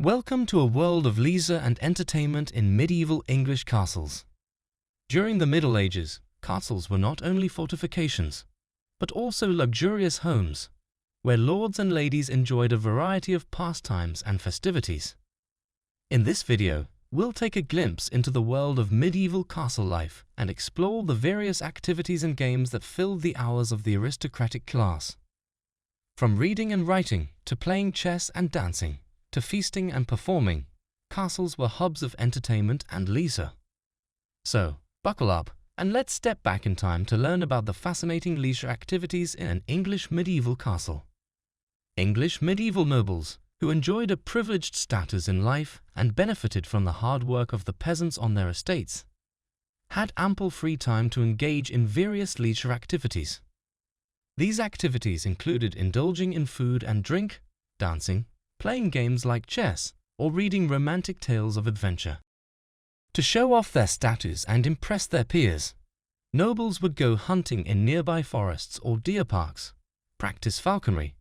Welcome to a world of leisure and entertainment in medieval English castles. During the Middle Ages, castles were not only fortifications, but also luxurious homes, where lords and ladies enjoyed a variety of pastimes and festivities. In this video, we'll take a glimpse into the world of medieval castle life and explore the various activities and games that filled the hours of the aristocratic class. From reading and writing, to playing chess and dancing, to feasting and performing, castles were hubs of entertainment and leisure. So, buckle up and let's step back in time to learn about the fascinating leisure activities in an English medieval castle. English medieval nobles, who enjoyed a privileged status in life and benefited from the hard work of the peasants on their estates, had ample free time to engage in various leisure activities. These activities included indulging in food and drink, dancing, playing games like chess, or reading romantic tales of adventure. To show off their status and impress their peers, nobles would go hunting in nearby forests or deer parks, practice falconry,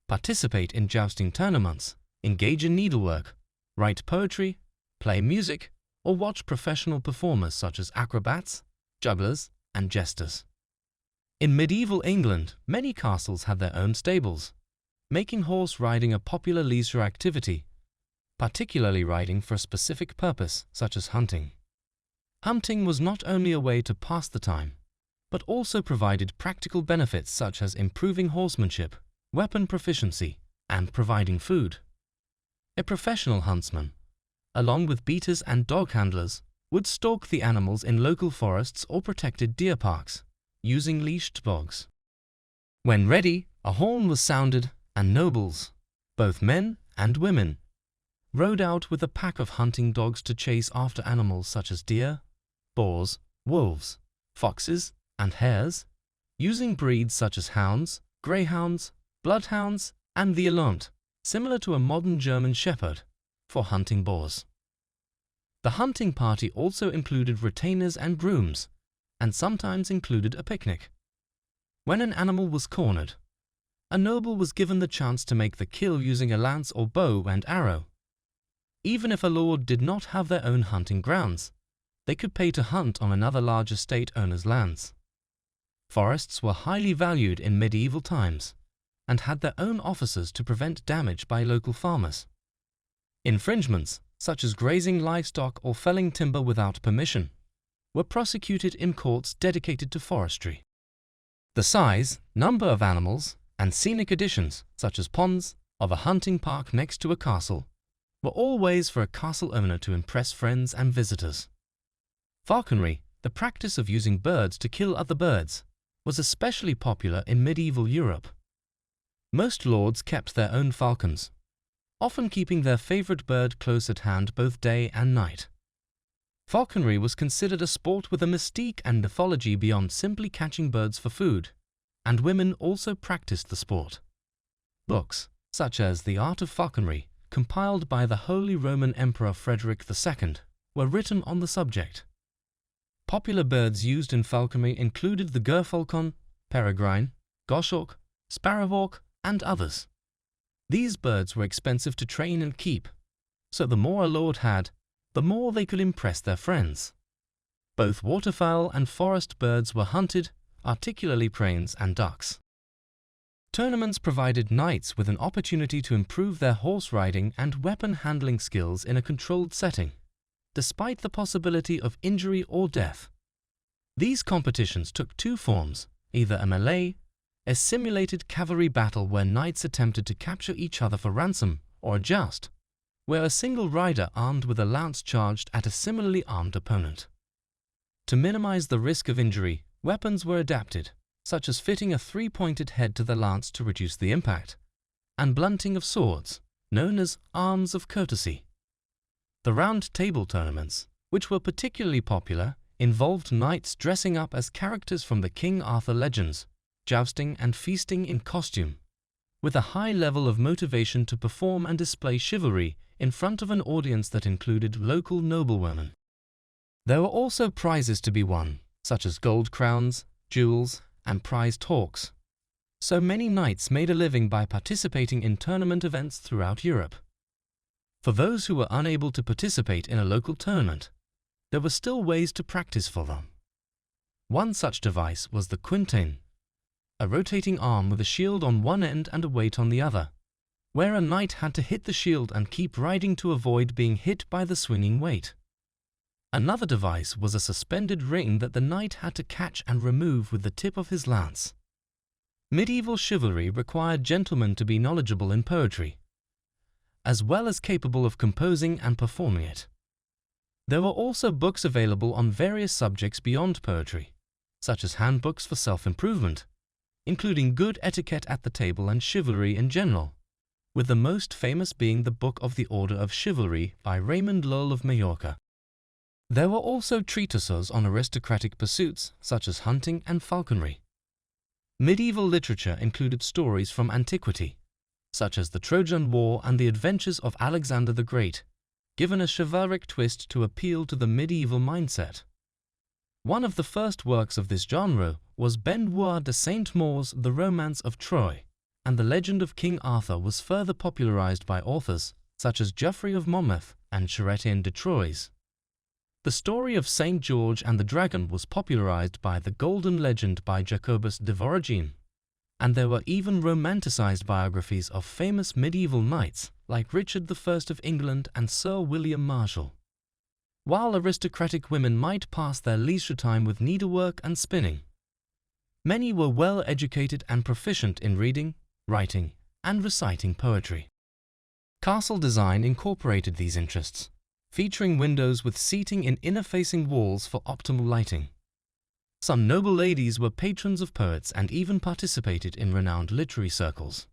participate in jousting tournaments, engage in needlework, write poetry, play music, or watch professional performers such as acrobats, jugglers, and jesters. In medieval England, many castles had their own stables, making horse riding a popular leisure activity, particularly riding for a specific purpose, such as hunting. Hunting was not only a way to pass the time, but also provided practical benefits such as improving horsemanship, weapon proficiency, and providing food. A professional huntsman, along with beaters and dog handlers, would stalk the animals in local forests or protected deer parks, using leashed dogs. When ready, a horn was sounded, and nobles, both men and women, rode out with a pack of hunting dogs to chase after animals such as deer, boars, wolves, foxes, and hares, using breeds such as hounds, greyhounds, bloodhounds, and the eland, similar to a modern German shepherd, for hunting boars. The hunting party also included retainers and grooms, and sometimes included a picnic. When an animal was cornered, a noble was given the chance to make the kill using a lance or bow and arrow. Even if a lord did not have their own hunting grounds, they could pay to hunt on another large estate owner's lands. Forests were highly valued in medieval times and had their own officers to prevent damage by local farmers. Infringements, such as grazing livestock or felling timber without permission, were prosecuted in courts dedicated to forestry. The size, number of animals, and scenic additions, such as ponds, of a hunting park next to a castle, were all ways for a castle owner to impress friends and visitors. Falconry, the practice of using birds to kill other birds, was especially popular in medieval Europe. Most lords kept their own falcons, often keeping their favorite bird close at hand both day and night. Falconry was considered a sport with a mystique and mythology beyond simply catching birds for food, and women also practiced the sport. Books, such as The Art of Falconry, compiled by the Holy Roman Emperor Frederick II, were written on the subject. Popular birds used in falconry included the gerfalcon, peregrine, goshawk, sparrowhawk, and others. These birds were expensive to train and keep, so the more a lord had, the more they could impress their friends. Both waterfowl and forest birds were hunted, particularly cranes and ducks. Tournaments provided knights with an opportunity to improve their horse riding and weapon handling skills in a controlled setting, despite the possibility of injury or death. These competitions took two forms, either a melee, a simulated cavalry battle where knights attempted to capture each other for ransom, or a joust, where a single rider armed with a lance charged at a similarly armed opponent. To minimize the risk of injury, weapons were adapted, such as fitting a three-pointed head to the lance to reduce the impact, and blunting of swords, known as arms of courtesy. The round table tournaments, which were particularly popular, involved knights dressing up as characters from the King Arthur legends, jousting and feasting in costume, with a high level of motivation to perform and display chivalry in front of an audience that included local noblewomen. There were also prizes to be won, such as gold crowns, jewels, and prized hawks. So many knights made a living by participating in tournament events throughout Europe. For those who were unable to participate in a local tournament, there were still ways to practice for them. One such device was the quintain, a rotating arm with a shield on one end and a weight on the other, where a knight had to hit the shield and keep riding to avoid being hit by the swinging weight. Another device was a suspended ring that the knight had to catch and remove with the tip of his lance. Medieval chivalry required gentlemen to be knowledgeable in poetry, as well as capable of composing and performing it. There were also books available on various subjects beyond poetry, such as handbooks for self-improvement, including good etiquette at the table and chivalry in general, with the most famous being the Book of the Order of Chivalry by Raymond Lull of Majorca. There were also treatises on aristocratic pursuits such as hunting and falconry. Medieval literature included stories from antiquity, such as the Trojan War and the adventures of Alexander the Great, given a chivalric twist to appeal to the medieval mindset. One of the first works of this genre was Benoit de Saint-Maur's The Romance of Troy, and the legend of King Arthur was further popularized by authors such as Geoffrey of Monmouth and Chrétien de Troyes. The story of Saint George and the Dragon was popularized by The Golden Legend by Jacobus de Voragine, and there were even romanticized biographies of famous medieval knights like Richard I of England and Sir William Marshall. While aristocratic women might pass their leisure time with needlework and spinning, many were well educated and proficient in reading, writing, and reciting poetry. Castle design incorporated these interests, featuring windows with seating in inner-facing walls for optimal lighting. Some noble ladies were patrons of poets and even participated in renowned literary circles.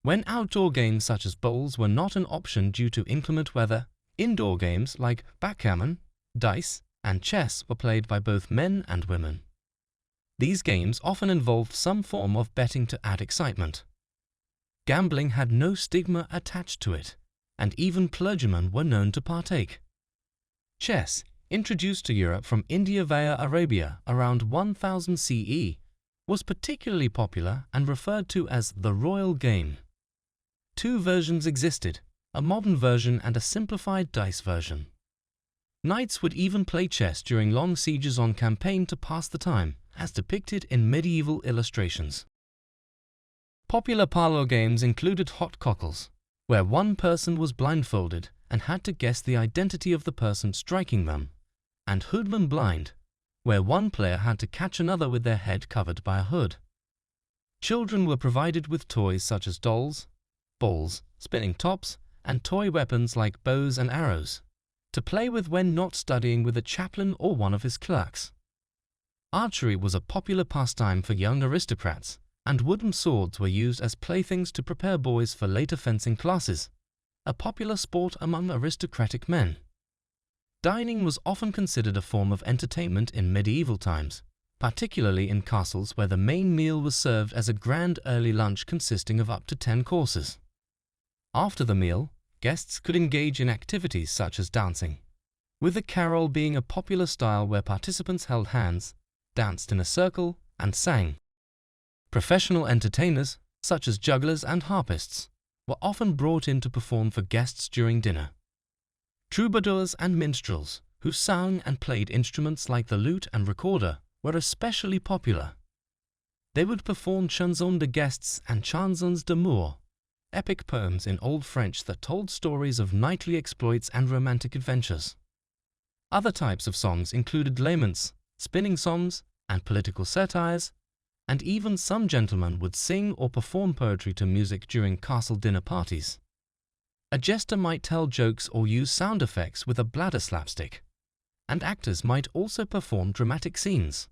When outdoor games such as bowls were not an option due to inclement weather, indoor games like backgammon, dice, and chess were played by both men and women. These games often involved some form of betting to add excitement. Gambling had no stigma attached to it, and even clergymen were known to partake. Chess, introduced to Europe from India via Arabia around 1000 CE, was particularly popular and referred to as the royal game. Two versions existed, a modern version and a simplified dice version. Knights would even play chess during long sieges on campaign to pass the time, as depicted in medieval illustrations. Popular parlor games included hot cockles, where one person was blindfolded and had to guess the identity of the person striking them, and hoodlum blind, where one player had to catch another with their head covered by a hood. Children were provided with toys such as dolls, balls, spinning tops, and toy weapons like bows and arrows, to play with when not studying with a chaplain or one of his clerks. Archery was a popular pastime for young aristocrats, and wooden swords were used as playthings to prepare boys for later fencing classes, a popular sport among aristocratic men. Dining was often considered a form of entertainment in medieval times, particularly in castles where the main meal was served as a grand early lunch consisting of up to 10 courses. After the meal, guests could engage in activities such as dancing, with the carol being a popular style where participants held hands, danced in a circle, and sang. Professional entertainers, such as jugglers and harpists, were often brought in to perform for guests during dinner. Troubadours and minstrels, who sang and played instruments like the lute and recorder, were especially popular. They would perform chansons de gestes and chansons d'amour, epic poems in Old French that told stories of knightly exploits and romantic adventures. Other types of songs included laments, spinning songs, and political satires, and even some gentlemen would sing or perform poetry to music during castle dinner parties. A jester might tell jokes or use sound effects with a bladder slapstick, and actors might also perform dramatic scenes.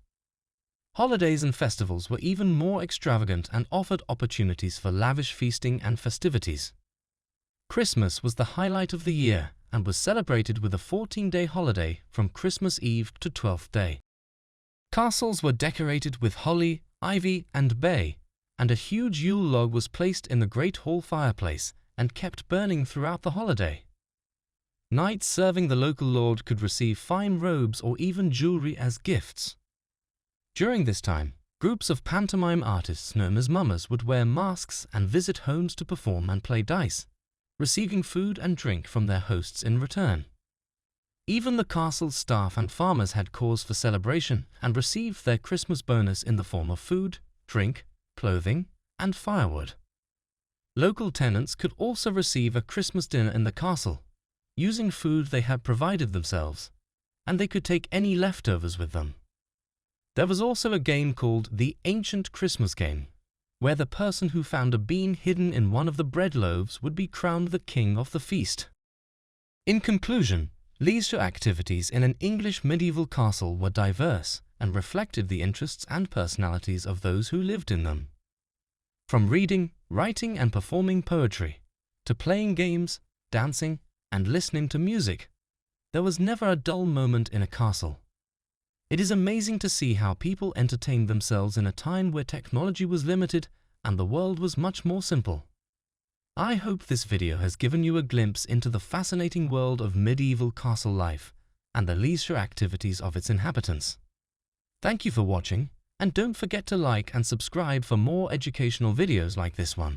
Holidays and festivals were even more extravagant and offered opportunities for lavish feasting and festivities. Christmas was the highlight of the year and was celebrated with a 14-day holiday from Christmas Eve to Twelfth Day. Castles were decorated with holly, ivy, and bay, and a huge Yule log was placed in the great hall fireplace and kept burning throughout the holiday. Knights serving the local lord could receive fine robes or even jewelry as gifts. During this time, groups of pantomime artists known as mummers would wear masks and visit homes to perform and play dice, receiving food and drink from their hosts in return. Even the castle's staff and farmers had cause for celebration and received their Christmas bonus in the form of food, drink, clothing, and firewood. Local tenants could also receive a Christmas dinner in the castle, using food they had provided themselves, and they could take any leftovers with them. There was also a game called the Ancient Christmas Game, where the person who found a bean hidden in one of the bread loaves would be crowned the king of the feast. In conclusion, leisure activities in an English medieval castle were diverse and reflected the interests and personalities of those who lived in them. From reading, writing and performing poetry, to playing games, dancing and listening to music, there was never a dull moment in a castle. It is amazing to see how people entertained themselves in a time where technology was limited and the world was much more simple. I hope this video has given you a glimpse into the fascinating world of medieval castle life and the leisure activities of its inhabitants. Thank you for watching, and don't forget to like and subscribe for more educational videos like this one.